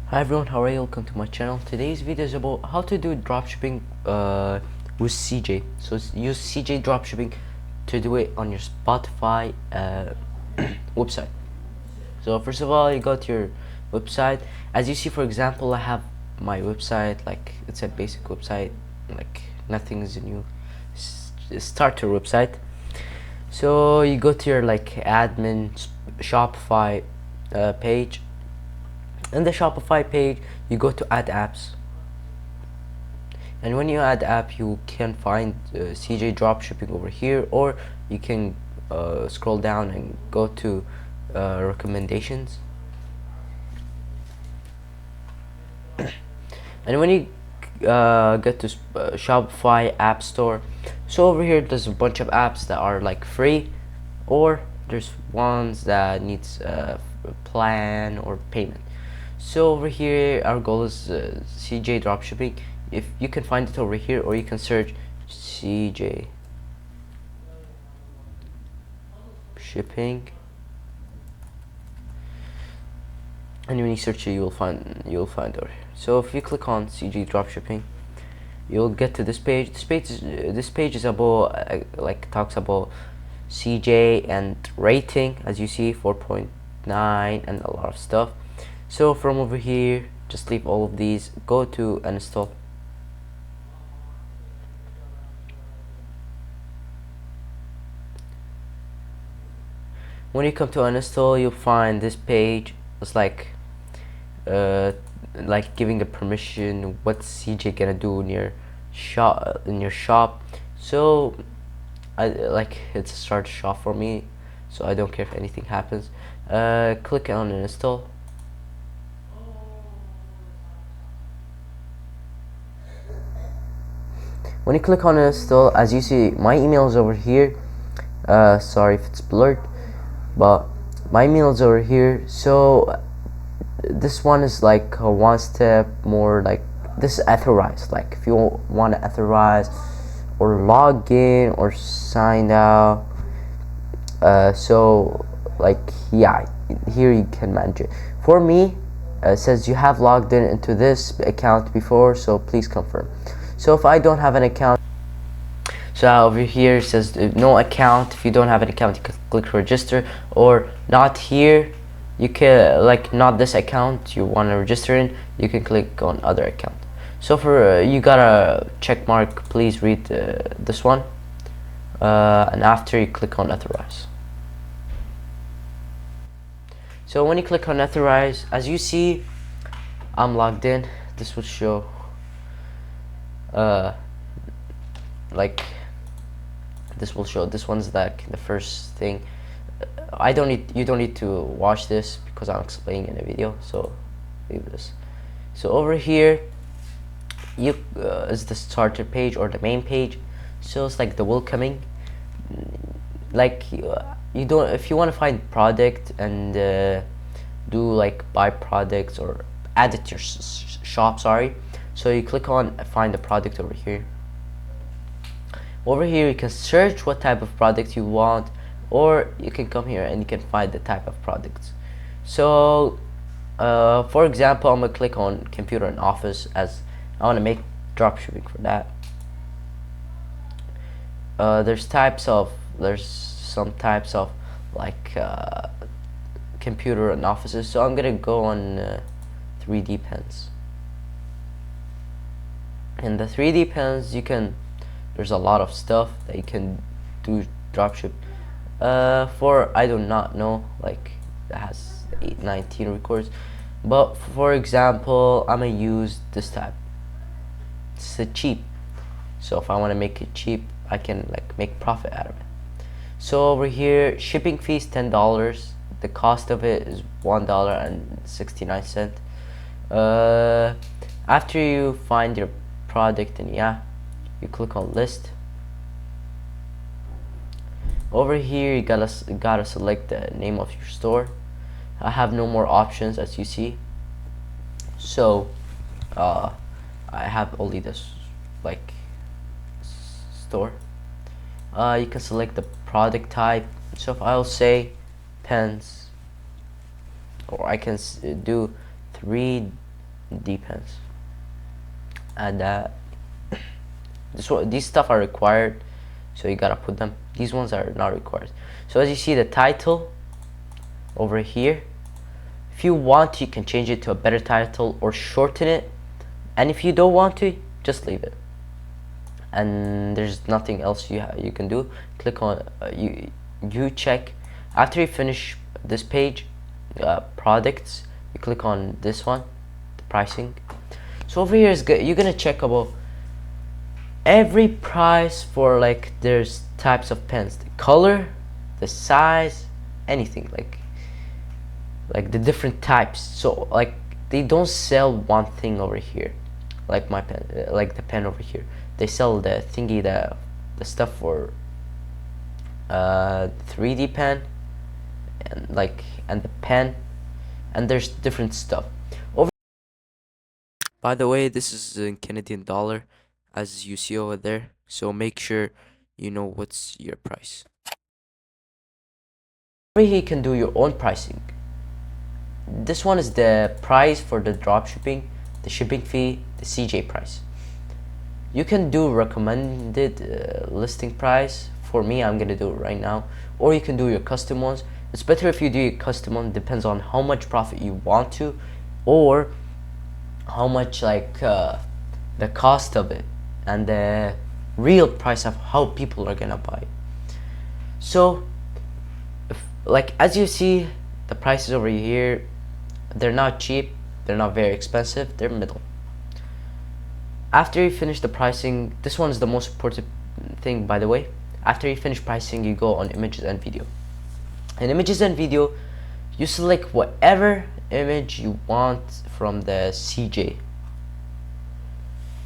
Hi everyone, how are you? Welcome to my channel. Today's video is about how to do dropshipping with CJ. So use CJ dropshipping to do it on your Spotify website. So first of all, you go to your website. As you see, for example, I have my website, like it's a basic website, like nothing is new starter website. So you go to your like admin Shopify page. In the Shopify page, you go to add apps, and when you add app, you can find CJ dropshipping over here, or you can scroll down and go to recommendations. And when you get to Shopify App Store, so over here there's a bunch of apps that are like free, or there's ones that needs plan or payment. So over here our goal is CJ dropshipping. If you can find it over here, or you can search CJ shipping, and when you search it, you'll find over here. So if you click on CJ dropshipping, you'll get to this page. This page is about like talks about CJ and rating. As you see, 4.9 and a lot of stuff. So from over here, just leave all of these, go to install. When you come to uninstall, you'll find this page. It's like giving a permission what's CJ gonna do in your shop. So it's a start shop for me, so I don't care if anything happens. Click on install. When you click on install, as you see, my email is over here. Sorry if it's blurred, but my email is over here. So this one is like one step more, like this is authorized. Like if you want to authorize or log in or sign out, so like yeah, here you can manage it. For me, it says you have logged in into this account before, so please confirm. So if I don't have an account, so over here it says no account. If you don't have an account, you can click register, or not here, you can like not this account you want to register in, you can click on other account. So for you got a check mark, please read this one, and after you click on authorize. So when you click on authorize, as you see, I'm logged in. This will show like this will show, this one's like the first thing. You don't need to watch this because I'm explaining in a video, so leave this. So over here you is the starter page or the main page. So it's like the welcoming, like you don't, if you want to find product and do like buy products or add it to your shop, sorry. So you click on find the product over here. Over here you can search what type of product you want, or you can come here and you can find the type of products. So for example, I'm gonna click on computer and office, as I want to make dropshipping for that. There's some types of like computer and offices, so I'm gonna go on 3D pens. In the 3D pens, there's a lot of stuff that you can do dropship for. I do not know, like that has 819 records, but for example, I'm gonna use this type. It's cheap, so if I want to make it cheap, I can like make profit out of it. So over here, shipping fees $10. The cost of it is $1.69. After you find your product, and yeah, you click on list. Over here you gotta select the name of your store. I have no more options, as you see, so I have only this like store. You can select the product type. So if I'll say pens, or I can do 3 depends. And these stuff are required, so you gotta put them. These ones are not required. So as you see, the title over here, if you want, you can change it to a better title or shorten it, and if you don't want to, just leave it. And there's nothing else you can do. Click on you check after you finish this page, products. You click on this one, the pricing. So over here is good. You're gonna check about every price for, like, there's types of pens, the color, the size, anything, like the different types. So like they don't sell one thing over here, like my pen, like the pen over here. They sell the thingy, the stuff for 3D pen, and the pen, and there's different stuff over. By the way, this is in Canadian dollar, as you see over there, so make sure you know what's your price. Over here you can do your own pricing. This one is the price for the drop shipping, the shipping fee, the CJ price. You can do recommended listing price. For me, I'm gonna do it right now, or you can do your custom ones. It's better if you do your custom one. Depends on how much profit you want to, or how much, like, the cost of it and the real price of how people are gonna buy. So like as you see, the prices over here, they're not cheap, they're not very expensive, they're middle. After you finish the pricing, this one is the most important thing, by the way. After you finish pricing, you go on images and video. In images and video, you select whatever image you want from the CJ.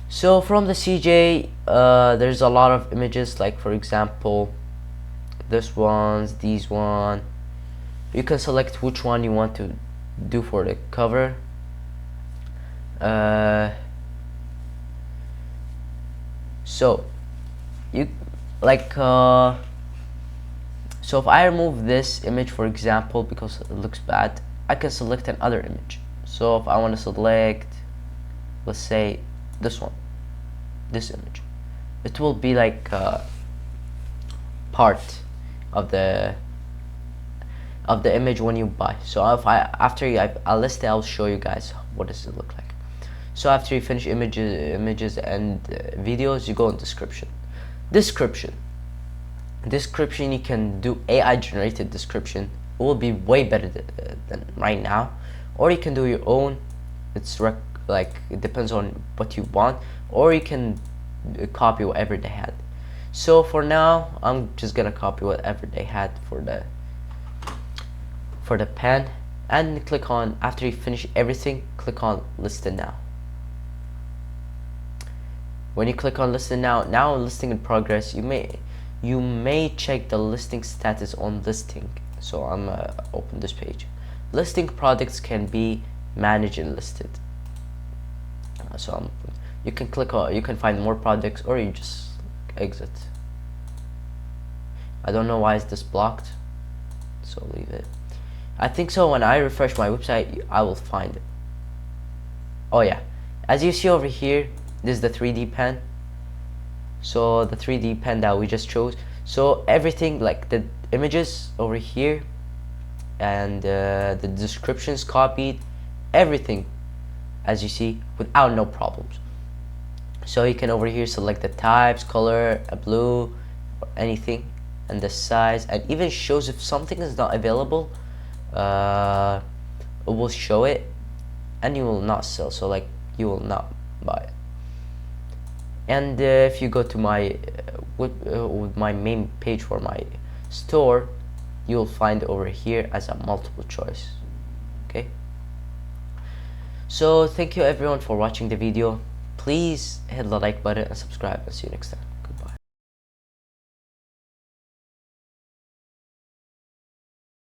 So from the CJ, there's a lot of images, like for example this ones, these one. You can select which one you want to do for the cover. So you like so if I remove this image, for example, because it looks bad, I can select another image. So if I want to select, let's say this one, this image, it will be like part of the image when you buy. So if I'll list it, I'll show you guys what does it look like. So after you finish images and videos, you go in description. Description, you can do AI generated description. It will be way better than right now, or you can do your own. It's like it depends on what you want, or you can copy whatever they had. So for now, I'm just gonna copy whatever they had for the pen, and click on, after you finish everything, click on listed now. When you click on listed now listing in progress, you may check the listing status on listing. So I'm open this page. Listing products can be managed and listed. You can click on, you can find more products, or you just exit. I don't know why is this blocked, so leave it. I think so when I refresh my website, I will find it. Oh yeah, as you see over here, this is the 3D pen. So the 3D pen that we just chose. So everything, like the images over here and the descriptions copied, everything, as you see, without no problems. So you can over here select the types, color, a blue, or anything, and the size, and even shows if something is not available. It will show it, and you will not sell. So like you will not buy it. And if you go to my with my main page for my store, you will find over here as a multiple choice. Okay. So thank you everyone for watching the video. Please hit the like button and subscribe, and see you next time.